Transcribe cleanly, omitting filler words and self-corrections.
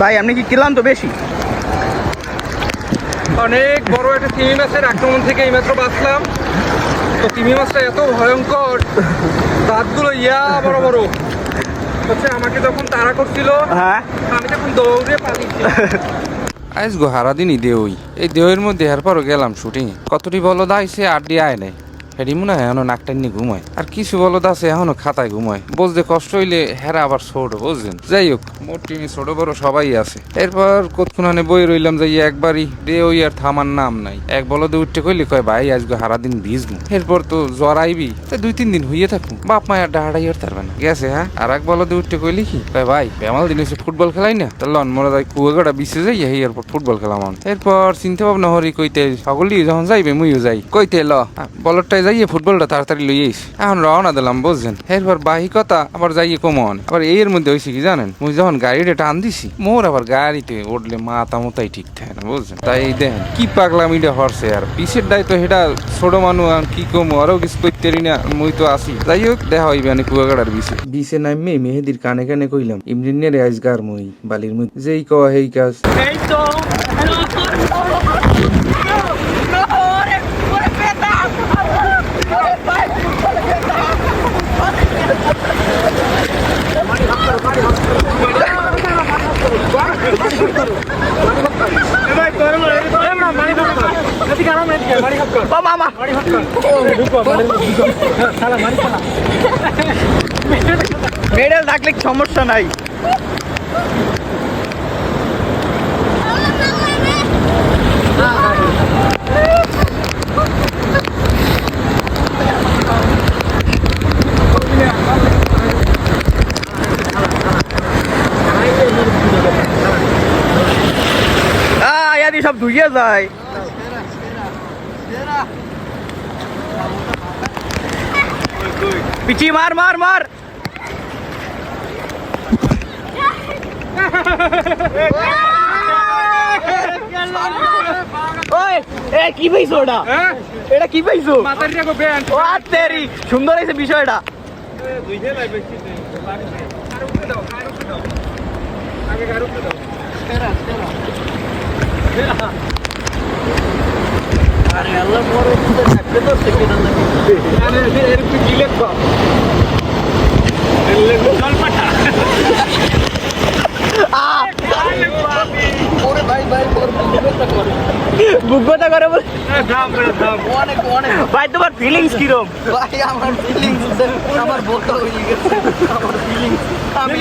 ভাই আপনি কি কিনলাম তো বেশি? অনেক বড় একটা তিমি মাছের আক্রমণ থেকে এইমাত্র বাঁচলাম। তো তিমি মাছটা এত ভয়ঙ্কর, দাঁতগুলো বড় বড় হচ্ছে। আমাকে যখন তাড়া করছিল, হ্যাঁ আমি তখন দৌড়ে পালিয়েছি। আজ গো হারাদিনই দেওই, এই দেওয়ের মধ্যে এরপরও গেলাম শুটিং। কতটি বলদ আইসে আড্ডি আয় নাই, হেডি মনে হয় এখনো নাকটা নিয়ে ঘুমায়। আর কিছু বলদ আছে এখনো খাতায় ঘুমায়। বুঝতে কষ্ট হইলে হেরা আবার ছোট, বুঝলেন। যাই হোক, মোট টিমি ছোট বড় সবাই আছে। এরপর কতক্ষণে বই রইলাম যাই একবারই দে ওই আর থামার নাম নাই। এক বলদে উঠতে কইলে কয় ভাই আজকে হারাদিন ভিজবো। এরপর তো জ্বর আইবি, 2-3 দিন হইয়ে থাকুন, বাপ মায়ের ডাহাড়াই আর তারবে না গেছে। হ্যাঁ, আর এক বলদে উঠতে কইলি কি কয় ভাই বেমাল দিন এসে ফুটবল খেলাই না, তো লন মনে যায় কুয়াগাড়া বিছে যাই এরপর ফুটবল খেলাম। এরপর চিন্তা ভাবনা হরি কইতে সকলেই যখন যাইবে মুইও যাই কইতে ল বলটাই যাইয়ে ফুটবলটা তাড়াতাড়ি লইয়েস। এখন রওনা দিলাম, বুঝছেন। এরপর বাহিকতা আবার যাইয়ে কমন। আবার এর মধ্যে হয়েছে কি জানেন, মুই যখন গাড়িটা টান দিছি মোর আবার গাড়িতে উঠলে মাথা মোতাই ঠিক থাকে না, বুঝছেন। তাই দেখেন কি পাগলাম এটা হরছে। আর পিছের দায় তো সেটা ছোট মানুষ, আর কি কমো আরো কিছু করতে না, মুই তো আসি। যাই হোক দেখা হইবে আমি কুয়াগাড়ার বিছে নামে মেহেদির কানে কানে কইলাম ইমরিনের আজগার মই বালির মধ্যে যেই কয় হেই কাজ। এই তো মেডেল থাকলে সমস্যা নাই। সব ধুইয়া যায়। পিছি মার মার মার। কি পাইছো ওটা? এটা কি পাইছো? সুন্দর হয়েছে বিষয়টা। আরে আল্লাহ মোর উপরে থাকবে তো সেকেন্ড না আরে এর কি গিলে তো জলপাটা ওরে ভাই ভাই বুকটা করে বল দাম অনেক অনেক ভাই। তোমার ফিলিংস কি রকম? ভাই আমার ফিলিংস আমার বলতে হয়ে গেছে। আমার ফিলিংস আমি